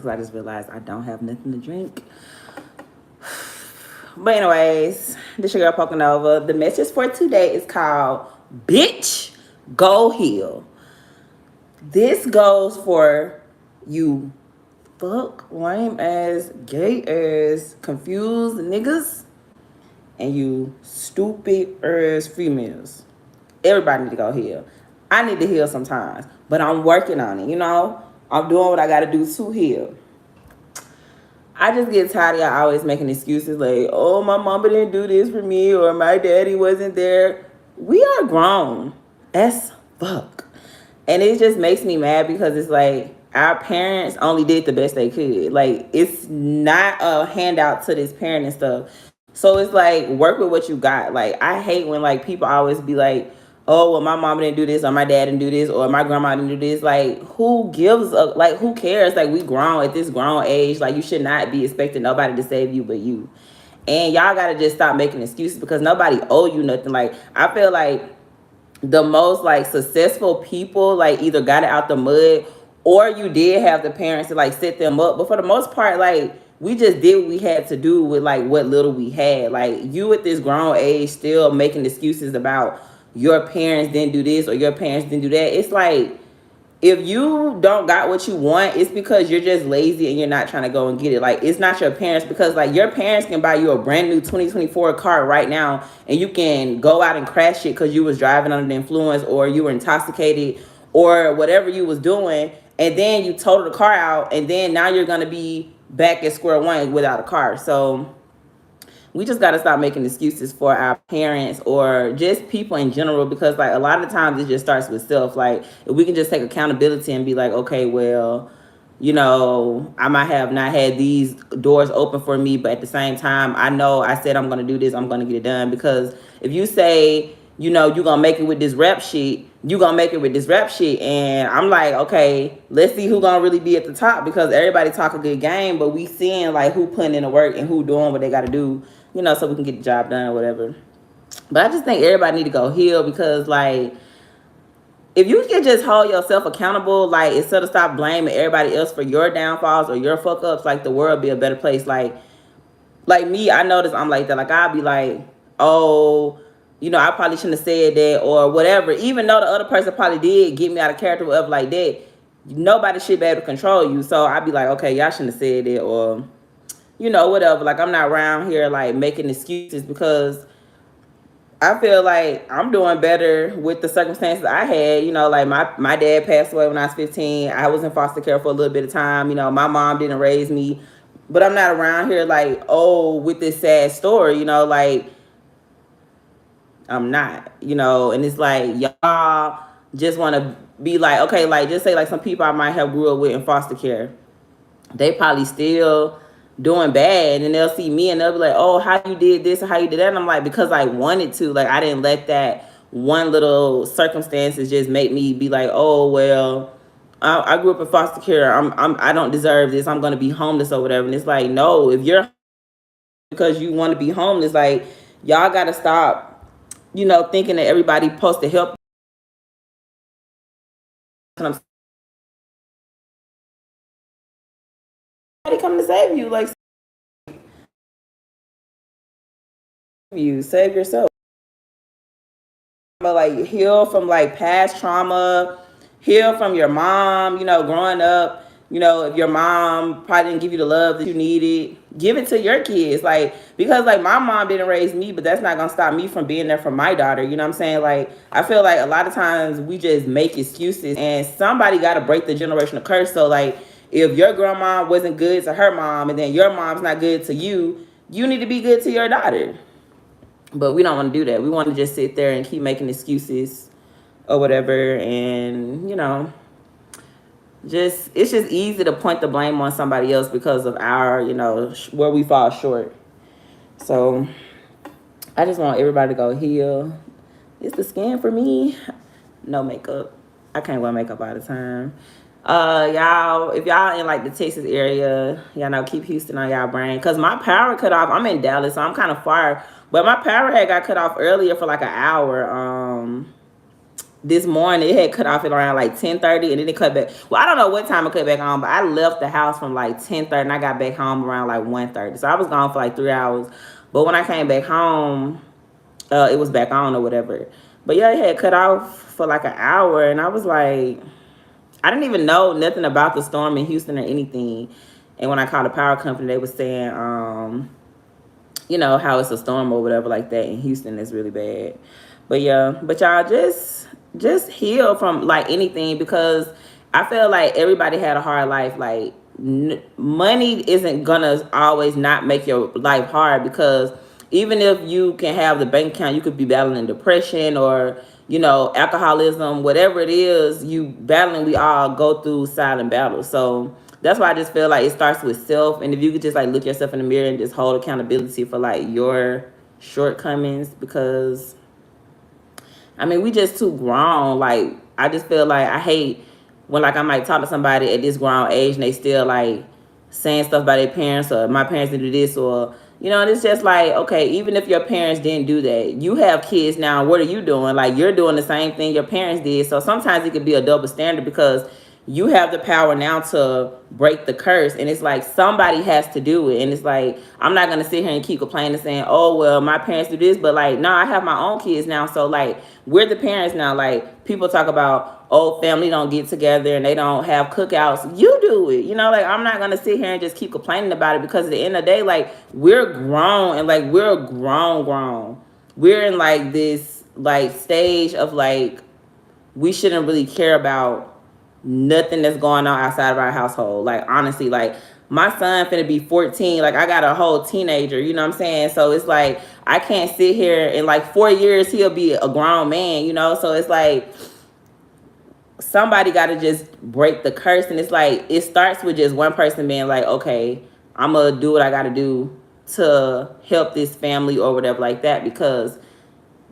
because I just realized I don't have nothing to drink. But anyways, this your girl Poking Over. The message for today is called Bitch Go Heal. This goes for you fuck, lame ass, gay ass, confused niggas, and you stupid ass females. Everybody need to go heal. I need to heal sometimes, but I'm working on it, you know? I'm doing what I gotta do to heal. I just get tired of y'all always making excuses like, oh, my mama didn't do this for me or my daddy wasn't there. We are grown as fuck. And it just makes me mad because it's like our parents only did the best they could. Like, it's not a handout to this parent and stuff. So it's like, work with what you got. Like, I hate when like people always be like, oh, well, my mom didn't do this or my dad didn't do this or my grandma didn't do this. Like, who gives a, like, who cares? Like, we grown at this grown age. Like, you should not be expecting nobody to save you but you. And y'all got to just stop making excuses because nobody owe you nothing. Like, I feel like the most like successful people like either got it out the mud or you did have the parents to like set them up. But for the most part, like, we just did what we had to do with like what little we had. Like, you at this grown age still making excuses about your parents didn't do this or your parents didn't do that. It's like, if you don't got what you want, it's because you're just lazy and you're not trying to go and get it. Like, it's not your parents, because like your parents can buy you a brand new 2024 car right now and you can go out and crash it because you was driving under the influence or you were intoxicated or whatever you was doing, and then you totaled the car out, and then now you're going to be back at square one without a car. So we just got to stop making excuses for our parents or just people in general, because like a lot of times it just starts with self. Like, if we can just take accountability and be like, okay, well, you know, I might have not had these doors open for me, but at the same time, I know I said I'm going to do this, I'm going to get it done. Because if you say, you know, you're going to make it with this rap shit, you're going to make it with this rap shit. And I'm like, okay, let's see who's going to really be at the top, because everybody talk a good game, but we seeing like who putting in the work and who doing what they got to do, you know, so we can get the job done or whatever. But I just think everybody need to go heal, because like, if you can just hold yourself accountable, like, instead of stop blaming everybody else for your downfalls or your fuck ups, like, the world be a better place. Like me, I notice I'm like that. Like, I'll be like, oh, you know, I probably shouldn't have said that or whatever. Even though the other person probably did get me out of character, whatever, like that, nobody should be able to control you. So I'd be like, okay, y'all shouldn't have said that, or, you know, whatever. Like, I'm not around here like making excuses, because I feel like I'm doing better with the circumstances I had. You know, like my dad passed away when I was 15. I was in foster care for a little bit of time. You know, my mom didn't raise me. But I'm not around here like, oh, with this sad story, you know, like, I'm not, you know. And it's like, y'all just want to be like, okay, like, just say like some people I might have grew up with in foster care, they probably still doing bad, and they'll see me and they'll be like, oh, how you did this or how you did that. And I'm like, because I wanted to. Like, I didn't let that one little circumstances just make me be like, oh, well, I grew up in foster care, I don't deserve this, I'm gonna be homeless or whatever. And it's like, no, if you're because you want to be homeless, like, y'all gotta stop, you know, thinking that everybody supposed to help. Somebody coming to save you, like, you save yourself. But like, heal from like past trauma, heal from your mom, you know, growing up. You know, if your mom probably didn't give you the love that you needed, give it to your kids. Like, because like my mom didn't raise me, but that's not gonna stop me from being there for my daughter. You know what I'm saying? Like, I feel like a lot of times we just make excuses, and somebody gotta break the generational curse. So like, if your grandma wasn't good to her mom and then your mom's not good to you, you need to be good to your daughter. But we don't want to do that. We want to just sit there and keep making excuses or whatever. And, you know, just, it's just easy to point the blame on somebody else because of our, you know, where we fall short. So I just want everybody to go heal. It's the skin for me. No makeup. I can't wear makeup all the time. Y'all, if y'all in like the Texas area, y'all know, keep Houston on y'all brain, because my power cut off. I'm in Dallas, so I'm kind of far, but my power had got cut off earlier for like an hour this morning it had cut off at around like 10:30, and then it cut back. Well, I don't know what time it cut back on, but I left the house from like 10:30, and I got back home around like 1:30. So I was gone for like 3 hours. But when I came back home, it was back on or whatever. But yeah, it had cut off for like an hour, and I was like, I didn't even know nothing about the storm in Houston or anything. And when I called the power company, they was saying, how it's a storm or whatever like that in Houston is really bad. But yeah, but y'all just heal from like anything, because I feel like everybody had a hard life. Like money isn't gonna always not make your life hard, because even if you can have the bank account, you could be battling depression or alcoholism, whatever it is you battling. We all go through silent battles. So that's why I just feel like it starts with self. And if you could just like look yourself in the mirror and just hold accountability for like your shortcomings, because I mean, we just too grown. Like, I just feel like I hate when like I might talk to somebody at this grown age and they still like saying stuff about their parents, or my parents didn't do this, or and it's just like, okay, even if your parents didn't do that, you have kids now. What are you doing? Like, you're doing the same thing your parents did. So sometimes it could be a double standard, because you have the power now to break the curse, and it's like somebody has to do it. And it's like, I'm not gonna sit here and keep complaining saying, oh well, my parents do this, but like, no, I have my own kids now, so like, we're the parents now. Like, people talk about, oh, family don't get together and they don't have cookouts. You do it. Like, I'm not gonna sit here and just keep complaining about it, because at the end of the day, like, we're grown, and like, we're grown. We're in like this like stage of like, we shouldn't really care about nothing that's going on outside of our household. Like, honestly, like, my son finna be 14. Like, I got a whole teenager, you know what I'm saying? So it's like, I can't sit here in like 4 years, he'll be a grown man, So it's like, somebody got to just break the curse. And it's like, it starts with just one person being like, okay, I'm going to do what I got to do to help this family or whatever like that, because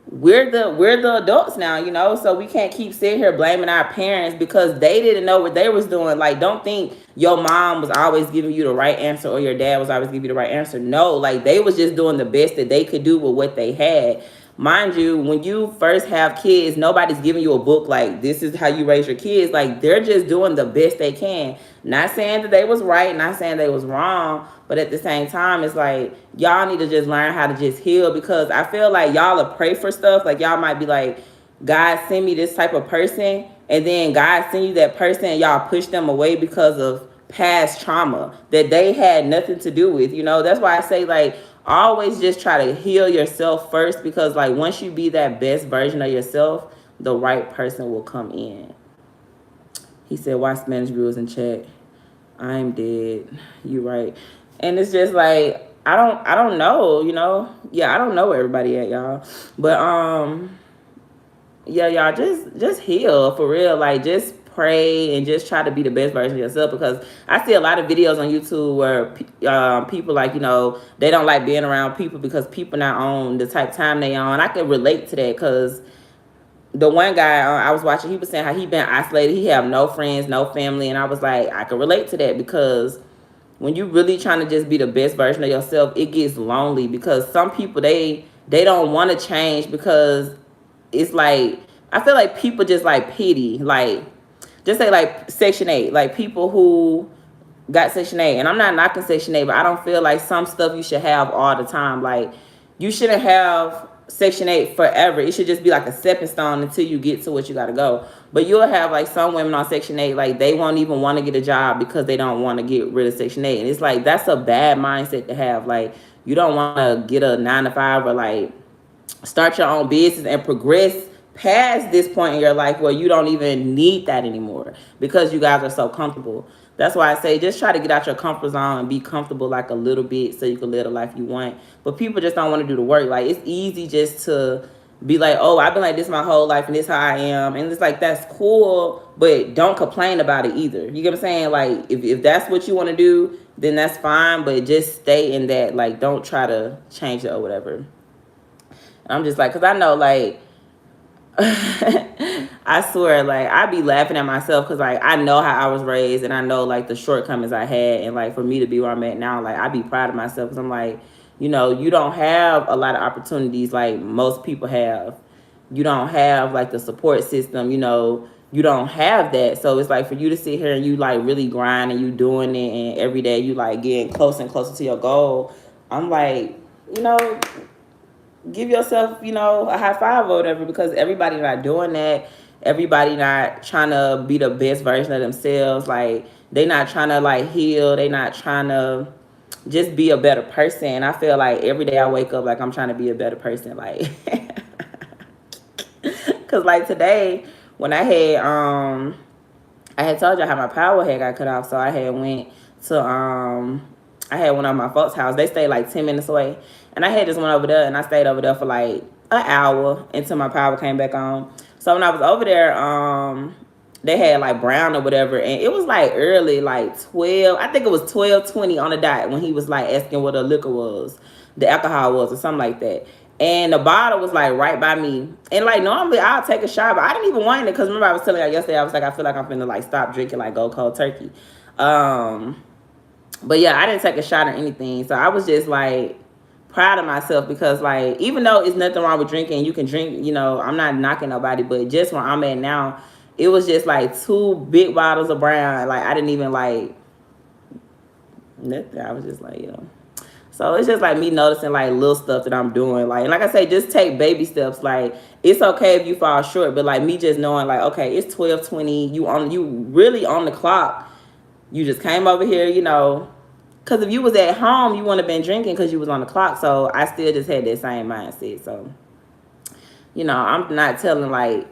we're the adults now, so we can't keep sitting here blaming our parents because they didn't know what they was doing. Like, don't think your mom was always giving you the right answer or your dad was always giving you the right answer. No, like, they was just doing the best that they could do with what they had. Mind you, when you first have kids, nobody's giving you a book like, this is how you raise your kids. Like, they're just doing the best they can. Not saying that they was right, not saying they was wrong, but at the same time, it's like, y'all need to just learn how to just heal, because I feel like y'all will pray for stuff. Like, y'all might be like, God, send me this type of person, and then God send you that person and y'all push them away because of past trauma that they had nothing to do with. That's why I say, like, always just try to heal yourself first, because like, once you be that best version of yourself, the right person will come in. He said, why Spanish rules in chat? I'm dead. You right. And it's just like, I don't know, Yeah, I don't know where everybody at, y'all. But yeah, y'all just heal for real. Like, just pray and just try to be the best version of yourself, because I see a lot of videos on YouTube where people like, they don't like being around people because people not on the type of time they on. I can relate to that, because the one guy I was watching, he was saying how he been isolated. He have no friends, no family. And I was like, I can relate to that, because when you really trying to just be the best version of yourself, it gets lonely, because some people, they don't want to change, because it's like, I feel like people just like pity, like, just say like Section 8, like people who got Section 8. And I'm not knocking Section 8, but I don't feel like some stuff you should have all the time. Like, you shouldn't have Section 8 forever. It should just be like a stepping stone until you get to what you got to go. But you'll have like some women on Section 8, like, they won't even want to get a job because they don't want to get rid of Section 8. And it's like, that's a bad mindset to have. Like, you don't want to get a 9-to-5 or like start your own business and progress past this point in your life where you don't even need that anymore, because you guys are so comfortable. That's why I say, just try to get out your comfort zone and be comfortable like a little bit, so you can live the life you want. But people just don't want to do the work. Like, it's easy just to be like, oh, I've been like this my whole life and this how I am. And it's like, that's cool, but don't complain about it either. You get what I'm saying? Like, if that's what you want to do, then that's fine, but just stay in that. Like, don't try to change it or whatever. And I'm just like, because I know, like, I swear, like, I be laughing at myself, because like, I know how I was raised, and I know like the shortcomings I had, and like, for me to be where I'm at now, like, I be proud of myself, because I'm like, you don't have a lot of opportunities like most people have. you don't have like the support system, you know, you don't have that. So it's like for you to sit here and you like really grind and you doing it and every day you like getting closer and closer to your goal. I'm like, you know, give yourself, you know, a high five or whatever, because everybody not doing that. Everybody not trying to be the best version of themselves. Like they not trying to like heal. They not trying to just be a better person. I feel like every day I wake up like I'm trying to be a better person. Like, cause like today when I had told you how my power had got cut off, so I had went to I had went over my folks' house. They stayed like 10 minutes away, and I had just went over there and I stayed over there for like an hour until my power came back on. So when I was over there, they had like brown or whatever, and it was like early, like 12. I think it was 12:20 on the dot when he was like asking what the liquor was, the alcohol was, or something like that. And the bottle was like right by me. And like normally I'll take a shot, but I didn't even want it because remember I was telling you yesterday, I was like, I feel like I'm finna like stop drinking, like go cold turkey. But yeah, I didn't take a shot or anything. So I was just like proud of myself because like even though it's nothing wrong with drinking, you can drink, you know, I'm not knocking nobody, but just where I'm at now, it was just like 2 big bottles of brown. Like I didn't even like nothing. I was just like, you know. So it's just like me noticing like little stuff that I'm doing. Like, and like I say, just take baby steps. Like it's okay if you fall short, but like me just knowing like, okay, it's 12:20. You really on the clock. You just came over here, you know. Cause if you was at home, you wouldn't have been drinking because you was on the clock. So I still just had that same mindset. So, you know, I'm not telling like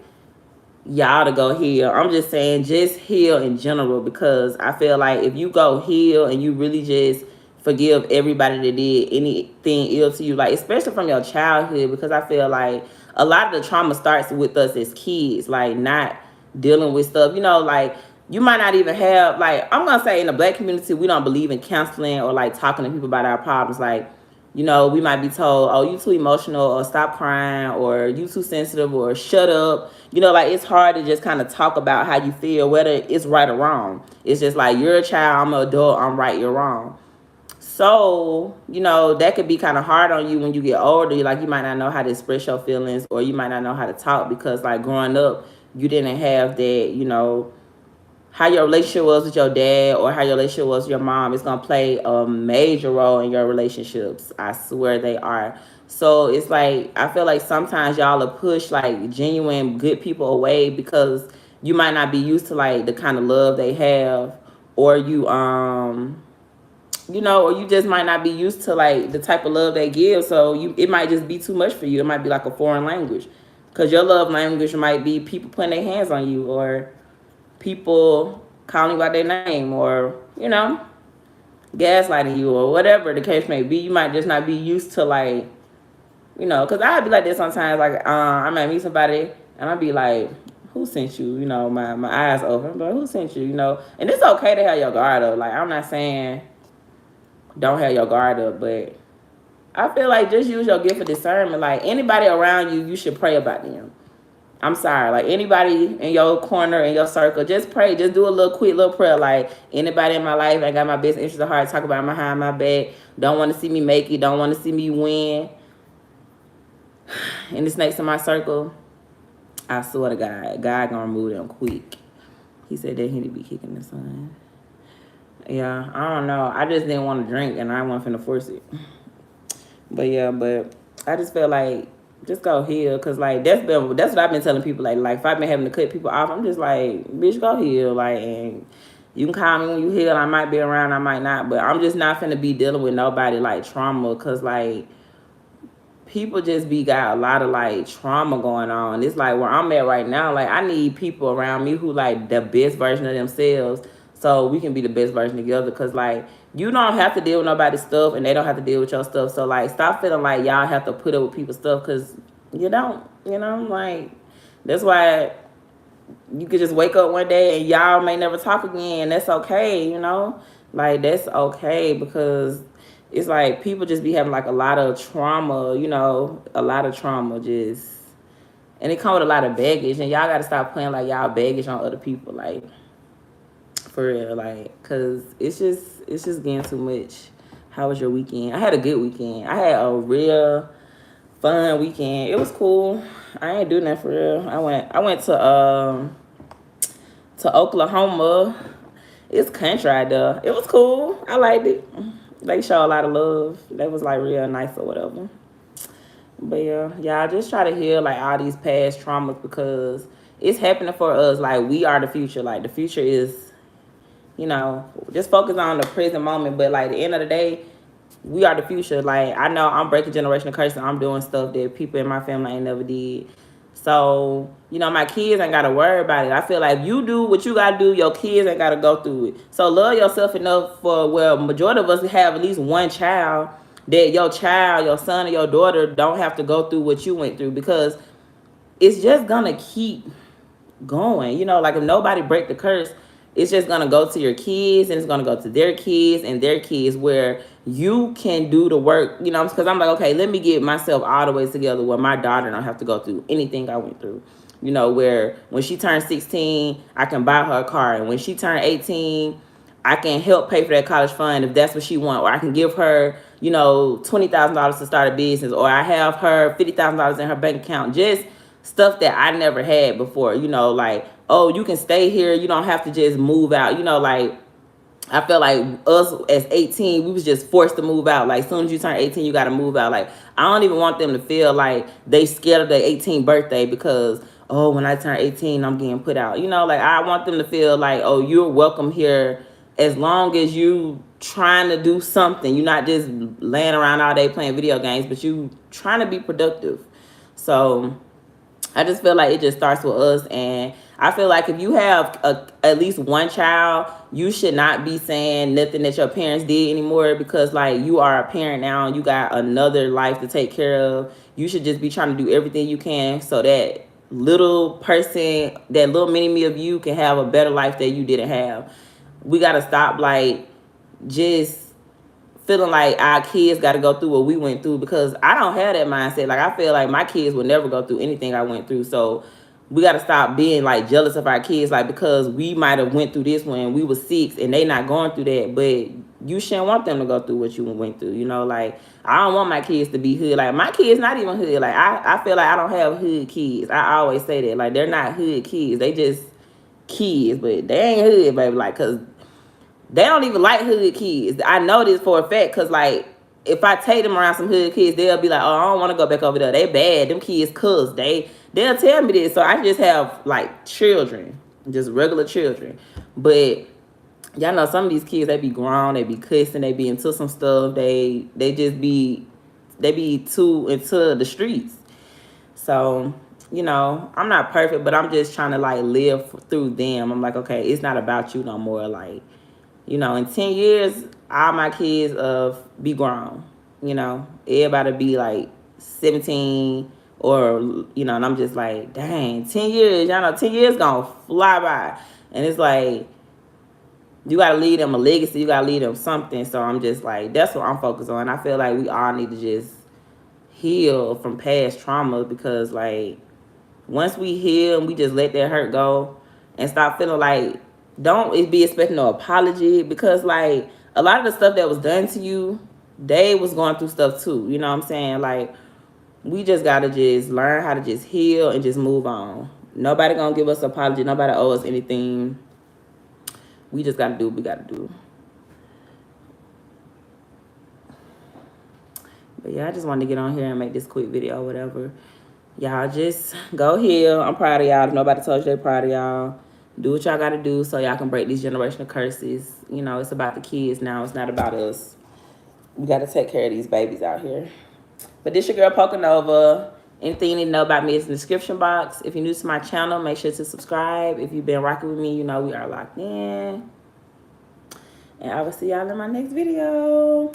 y'all to go heal. I'm just saying just heal in general because I feel like if you go heal and you really just forgive everybody that did anything ill to you, like especially from your childhood, because I feel like a lot of the trauma starts with us as kids, like not dealing with stuff, you know, like you might not even have like I'm gonna say in the black community we don't believe in counseling or like talking to people about our problems. Like, you know, we might be told, oh, you too emotional, or stop crying, or you too sensitive, or shut up. You know, like it's hard to just kind of talk about how you feel, whether it's right or wrong. It's just like you're a child, I'm an adult, I'm right, you're wrong. So, you know, that could be kind of hard on you when you get older. Like you might not know how to express your feelings, or you might not know how to talk because like growing up, you didn't have that, you know, how your relationship was with your dad or how your relationship was with your mom is going to play a major role in your relationships. I swear they are. So it's like I feel like sometimes y'all will push like genuine good people away because you might not be used to like the kind of love they have, or you know, or you just might not be used to like the type of love they give. So it might just be too much for you. It might be like a foreign language because your love language might be people putting their hands on you, or people calling you by their name, or you know, gaslighting you, or whatever the case may be. You might just not be used to like, you know, because I'd be like this sometimes. Like I might meet somebody and I'd be like, who sent you? You know, my eyes open, but who sent you? You know, and it's okay to have your guard up. Like I'm not saying don't have your guard up, but I feel like just use your gift of discernment. Like anybody around you, you should pray about them. I'm sorry, like anybody in your corner, in your circle, just pray. Just do a little quick little prayer. Like anybody in my life, I got my best interest at heart, talk about behind my back, don't want to see me make it, don't want to see me win. And the snakes in my circle, I swear to God gonna remove them quick. He said that he need to be kicking the sun. Yeah, I don't know. I just didn't want to drink and I wasn't finna force it. But yeah, but I just feel like just go heal, cause like that's what I've been telling people. Like if I've been having to cut people off, I'm just like, bitch, go heal. Like, and you can call me when you heal. I might be around, I might not, but I'm just not finna be dealing with nobody like trauma, cause like people just got a lot of like trauma going on. It's like where I'm at right now, like I need people around me who like the best version of themselves so we can be the best version together. Cause like you don't have to deal with nobody's stuff and they don't have to deal with your stuff. So like stop feeling like y'all have to put up with people's stuff, cause you don't, you know, like that's why you could just wake up one day and y'all may never talk again. That's okay, you know? Like that's okay, because it's like people just be having like a lot of trauma, you know, a lot of trauma just, and it come with a lot of baggage, and y'all gotta stop playing like y'all baggage on other people, like for real, like, cause it's just getting too much. How was your weekend? I had a good weekend. I had a real fun weekend. It was cool. I ain't do nothing for real. I went to Oklahoma. It's country out there. It was cool. I liked it. They show a lot of love. That was like real nice or whatever. But yeah, I just try to heal like all these past traumas because it's happening for us. Like we are the future. Like the future is, just focus on the present moment. But like at the end of the day, we are the future. Like I know I'm breaking generational curses. I'm doing stuff that people in my family ain't never did. So, my kids ain't got to worry about it. I feel like you do what you got to do, your kids ain't got to go through it. So love yourself enough for, majority of us have at least one child that your child, your son or your daughter don't have to go through what you went through because it's just going to keep going. Like if nobody break the curse, it's just going to go to your kids and it's going to go to their kids and their kids where you can do the work, because I'm like, okay, let me get myself all the way together where my daughter don't have to go through anything I went through. Where when she turned 16, I can buy her a car. And when she turned 18, I can help pay for that college fund if that's what she wants. Or I can give her, $20,000 to start a business. Or I have her $50,000 in her bank account. Just stuff that I never had before, like, oh, you can stay here. You don't have to just move out. Like, I felt like us as 18, we was just forced to move out. Like, as soon as you turn 18, you got to move out. Like, I don't even want them to feel like they scared of their 18th birthday because, oh, when I turn 18, I'm getting put out. Like, I want them to feel like, oh, you're welcome here as long as you trying to do something. You're not just laying around all day playing video games, but you trying to be productive. So I just feel like it just starts with us. And I feel like if you have at least one child, you should not be saying nothing that your parents did anymore because, like, you are a parent now and you got another life to take care of. You should just be trying to do everything you can so that little person, that little mini-me of you can have a better life that you didn't have. We got to stop, like, just feeling like our kids got to go through what we went through because I don't have that mindset. Like, I feel like my kids will never go through anything I went through. So we got to stop being like jealous of our kids, like because we might have went through this when we were 6 and they not going through that, but you shouldn't want them to go through what you went through. Like I don't want my kids to be hood. Like my kids not even hood. Like I feel like I don't have hood kids. I always say that. Like they're not hood kids. They just kids, but they ain't hood, baby. Like, cause they don't even like hood kids. I know this for a fact because, like, if I take them around some hood kids, they'll be like, oh, I don't want to go back over there. They bad. Them kids cuss. They'll tell me this. So I just have, like, children. Just regular children. But y'all know some of these kids, they be grown. They be cussing. They be into some stuff. They just be... They be too into the streets. So... I'm not perfect, but I'm just trying to, like, live through them. I'm like, okay, it's not about you no more. Like, in 10 years, all my kids be grown. Everybody be like 17 or, and I'm just like, dang, 10 years, y'all know 10 years gonna fly by. And it's like, you gotta leave them a legacy, you gotta leave them something. So I'm just like, that's what I'm focused on. I feel like we all need to just heal from past trauma because, like, once we heal and we just let that hurt go and stop feeling like, don't be expecting no apology because, like, a lot of the stuff that was done to you, they was going through stuff too. You know what I'm saying? Like, we just got to just learn how to just heal and just move on. Nobody going to give us an apology. Nobody owe us anything. We just got to do what we got to do. But, yeah, I just wanted to get on here and make this quick video or whatever. Y'all just go heal. I'm proud of y'all. If nobody told you they're proud of y'all, do what y'all got to do so y'all can break these generational curses. It's about the kids now. It's not about us. We got to take care of these babies out here. But this your girl, Pocanova. Anything you need to know about me is in the description box. If you're new to my channel, make sure to subscribe. If you've been rocking with me, we are locked in. And I will see y'all in my next video.